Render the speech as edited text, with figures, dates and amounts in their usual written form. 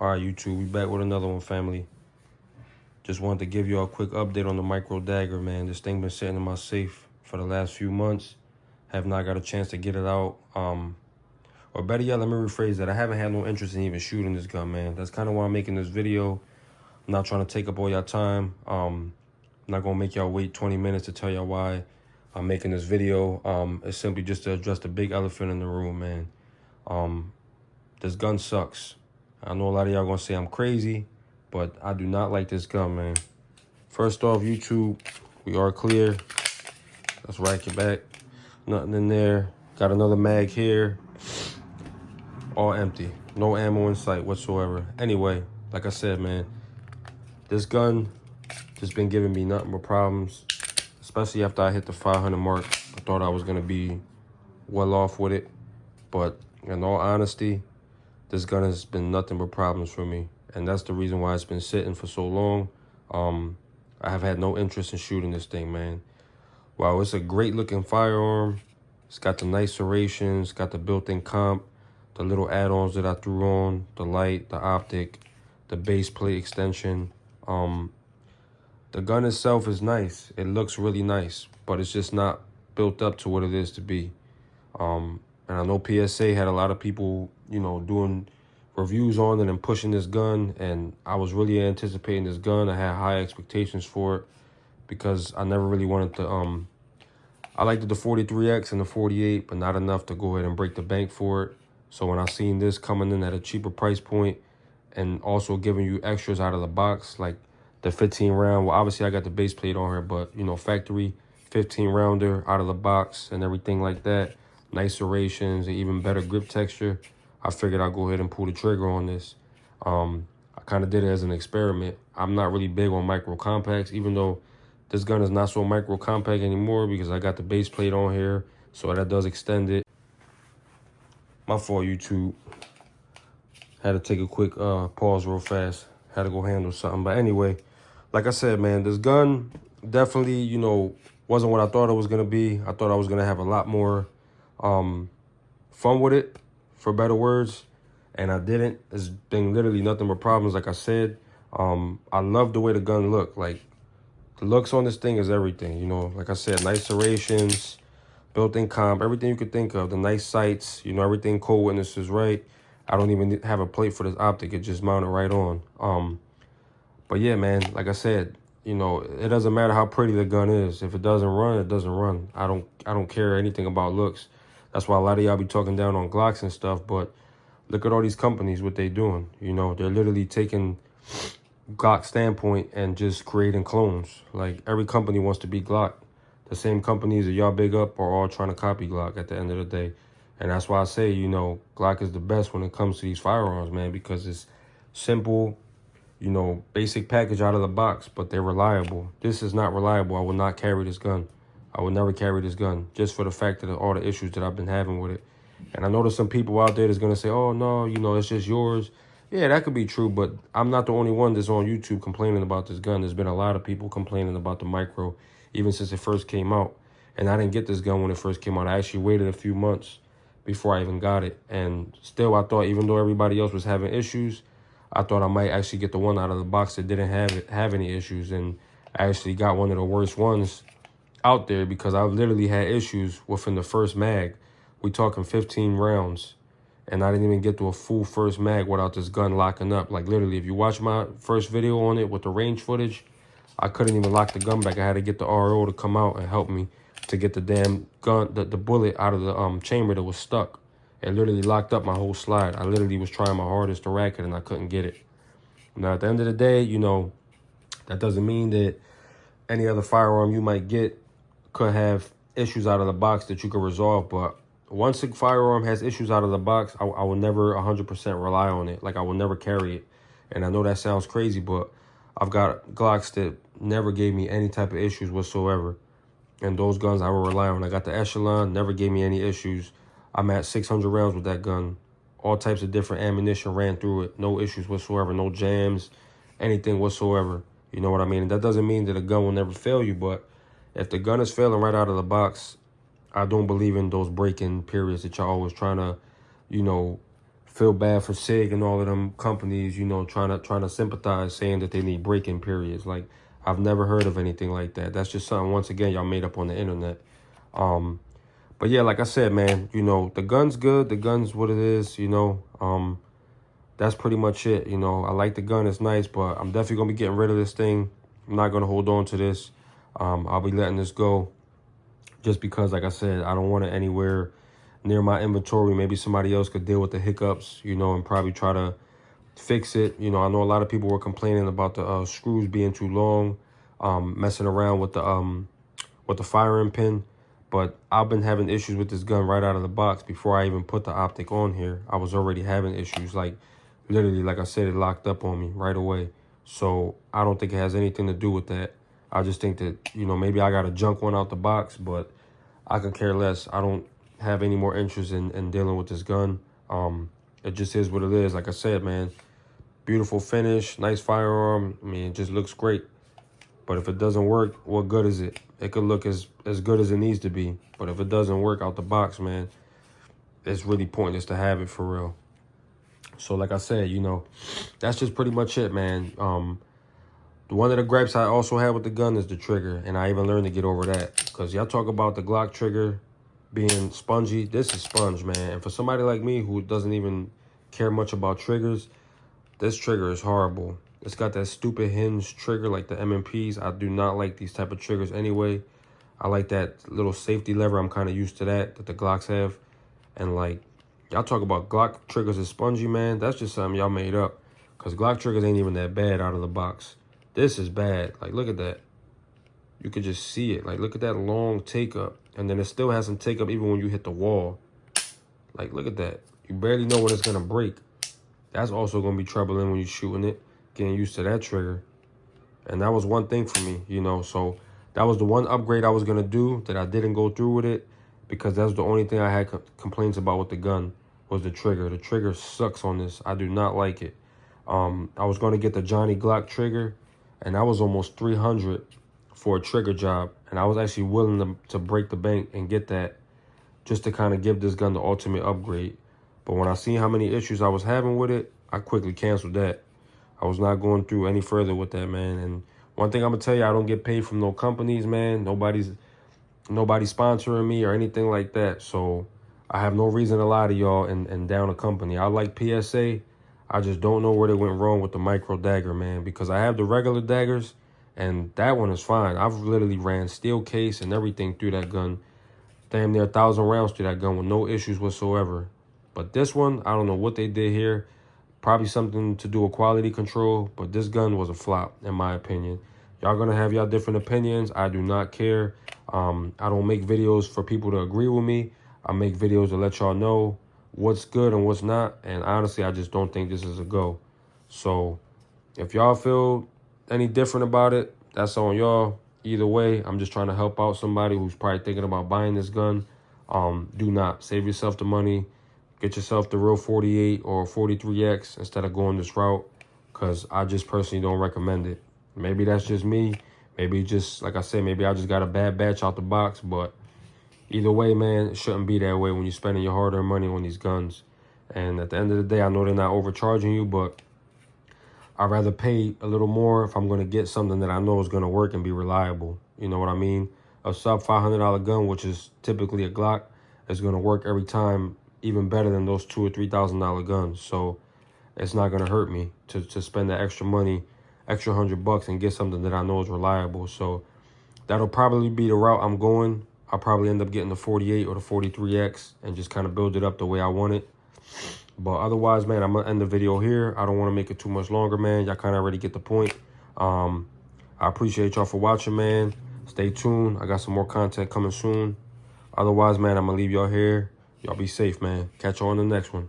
All right, YouTube, we back with another one, family. Just wanted to give you a quick update on the micro Dagger, man. This thing been sitting in my safe for the last few months. Have not got a chance to get it out. Or better yet, let me rephrase that. I haven't had no interest in even shooting this gun, man. That's kind of why I'm making this video. I'm not trying to take up all y'all time. I'm not gonna make y'all wait 20 minutes to tell y'all why I'm making this video. It's simply just to address the big elephant in the room, man. This gun sucks. I know a lot of y'all gonna say I'm crazy, but I do not like this gun, man. First off, YouTube, we are clear. Let's rack it back. Nothing in there. Got another mag here. All empty. No ammo in sight whatsoever. Anyway, like I said, man, this gun just been giving me nothing but problems, especially after I hit the 500 mark. I thought I was gonna be well off with it, but in all honesty, this gun has been nothing but problems for me, and that's the reason why it's been sitting for so long. I have had no interest in shooting this thing, man. While it's a great looking firearm, it's got the nice serrations, got the built-in comp, the little add-ons that I threw on, the light, the optic, the base plate extension. The gun itself is nice. It looks really nice, but it's just not built up to what it is to be. And I know PSA had a lot of people, you know, doing reviews on it and pushing this gun, and I was really anticipating this gun. I had high expectations for it because I never really wanted to, I liked the 43X and the 48, but not enough to go ahead and break the bank for it. So when I seen this coming in at a cheaper price point and also giving you extras out of the box, like the 15 round, well, obviously I got the base plate on here, but, you know, factory 15 rounder out of the box and everything like that, nice serrations, and even better grip texture, I figured I'd go ahead and pull the trigger on this. I kind of did it as an experiment. I'm not really big on micro compacts, even though this gun is not so micro compact anymore because I got the base plate on here, so that does extend it. My fault, YouTube. Had to take a quick pause real fast. Had to go handle something. But anyway, like I said, man, this gun definitely, you know, wasn't what I thought it was going to be. I thought I was going to have a lot more fun with it, for better words, and I didn't. It's been literally nothing but problems, like I said. I love the way the gun looked. Like, the looks on this thing is everything, you know. Like I said, nice serrations, built-in comp, everything you could think of. The nice sights, you know, everything Cold Witness is right. I don't even have a plate for this optic. It just mounted right on. But yeah, man, like I said, you know, it doesn't matter how pretty the gun is. If it doesn't run, it doesn't run. I don't care anything about looks. That's why a lot of y'all be talking down on Glocks and stuff, but look at all these companies, what they doing. You know, they're literally taking Glock standpoint and just creating clones. Like, every company wants to be Glock. The same companies that y'all big up are all trying to copy Glock at the end of the day. And that's why I say, you know, Glock is the best when it comes to these firearms, man, because it's simple, you know, basic package out of the box, but they're reliable. This is not reliable. I will not carry this gun. I would never carry this gun just for the fact of all the issues that I've been having with it. And I know there's some people out there that's going to say, oh, no, you know, it's just yours. Yeah, that could be true, but I'm not the only one that's on YouTube complaining about this gun. There's been a lot of people complaining about the micro, even since it first came out. And I didn't get this gun when it first came out. I actually waited a few months before I even got it. And still, I thought, even though everybody else was having issues, I thought I might actually get the one out of the box that didn't have any issues. And I actually got one of the worst ones out there because I literally had issues within the first mag. We talking 15 rounds, and I didn't even get to a full first mag without this gun locking up. Like, literally, if you watch my first video on it with the range footage, I couldn't even lock the gun back. I had to get the RO to come out and help me to get the damn gun, the bullet out of the chamber that was stuck. It literally locked up my whole slide. I literally was trying my hardest to rack it, and I couldn't get it. Now, at the end of the day, you know, that doesn't mean that any other firearm you might get could have issues out of the box that you could resolve. But once a firearm has issues out of the box, I will never 100% rely on it. Like, I will never carry it. And I know that sounds crazy, but I've got Glocks that never gave me any type of issues whatsoever. And those guns I will rely on. I got the Echelon, never gave me any issues. I'm at 600 rounds with that gun. All types of different ammunition ran through it. No issues whatsoever, no jams, anything whatsoever. You know what I mean? And that doesn't mean that a gun will never fail you, but if the gun is failing right out of the box, I don't believe in those break-in periods that y'all always trying to, you know, feel bad for SIG and all of them companies, you know, trying to sympathize, saying that they need break-in periods. Like, I've never heard of anything like that. That's just something, once again, y'all made up on the internet. But yeah, like I said, man, you know, the gun's good. The gun's what it is, you know. That's pretty much it. You know, I like the gun. It's nice, but I'm definitely going to be getting rid of this thing. I'm not going to hold on to this. I'll be letting this go just because, like I said, I don't want it anywhere near my inventory. Maybe somebody else could deal with the hiccups, you know, and probably try to fix it. You know, I know a lot of people were complaining about the screws being too long, messing around with the firing pin. But I've been having issues with this gun right out of the box. Before I even put the optic on here, I was already having issues. Like, literally, like I said, it locked up on me right away. So I don't think it has anything to do with that. I just think that, you know, maybe I got to junk one out the box, but I could care less. I don't have any more interest in dealing with this gun. It just is what it is. Like I said, man, beautiful finish, nice firearm. I mean, it just looks great. But if it doesn't work, what good is it? It could look as good as it needs to be. But if it doesn't work out the box, man, it's really pointless to have it for real. So like I said, you know, that's just pretty much it, man. One of the gripes I also have with the gun is the trigger. And I even learned to get over that. Because y'all talk about the Glock trigger being spongy. This is sponge, man. And for somebody like me who doesn't even care much about triggers, this trigger is horrible. It's got that stupid hinge trigger like the M&Ps. I do not like these type of triggers anyway. I like that little safety lever. I'm kind of used to that the Glocks have. And like, y'all talk about Glock triggers is spongy, man. That's just something y'all made up. Because Glock triggers ain't even that bad out of the box. This is bad. Like, look at that. You could just see it. Like, look at that long take up. And then it still has some take up even when you hit the wall. Like, look at that. You barely know when it's going to break. That's also going to be troubling when you're shooting it. Getting used to that trigger. And that was one thing for me, you know. So that was the one upgrade I was going to do that I didn't go through with it. Because that's the only thing I had complaints about with the gun was the trigger. The trigger sucks on this. I do not like it. I was going to get the Johnny Glock trigger. And that was almost $300 for a trigger job. And I was actually willing to break the bank and get that just to kind of give this gun the ultimate upgrade. But when I seen how many issues I was having with it, I quickly canceled that. I was not going through any further with that, man. And one thing I'm going to tell you, I don't get paid from no companies, man. Nobody's sponsoring me or anything like that. So I have no reason to lie to y'all and down a company. I like PSA. I just don't know where they went wrong with the micro dagger, man. Because I have the regular daggers, and that one is fine. I've literally ran steel case and everything through that gun. Damn near 1,000 rounds through that gun with no issues whatsoever. But this one, I don't know what they did here. Probably something to do with quality control, but this gun was a flop, in my opinion. Y'all gonna have y'all different opinions. I do not care. I don't make videos for people to agree with me. I make videos to let y'all know what's good and what's not. And honestly, I just don't think this is a go. So if y'all feel any different about it, that's on y'all. Either way, I'm just trying to help out somebody who's probably thinking about buying this gun. Do not. Save yourself the money. Get yourself the real 48 or 43X instead of going this route, because I just personally don't recommend it. Maybe that's just me. Maybe just, like I said, maybe I just got a bad batch out the box. But either way, man, it shouldn't be that way when you're spending your hard-earned money on these guns. And at the end of the day, I know they're not overcharging you, but I'd rather pay a little more if I'm going to get something that I know is going to work and be reliable. You know what I mean? A sub $500 gun, which is typically a Glock, is going to work every time even better than those $2,000 or $3,000 guns. So it's not going to hurt me to spend that extra money, extra $100 and get something that I know is reliable. So that'll probably be the route I'm going. I'll probably end up getting the 48 or the 43X and just kind of build it up the way I want it. But otherwise, man, I'm going to end the video here. I don't want to make it too much longer, man. Y'all kind of already get the point. I appreciate y'all for watching, man. Stay tuned. I got some more content coming soon. Otherwise, man, I'm going to leave y'all here. Y'all be safe, man. Catch y'all on the next one.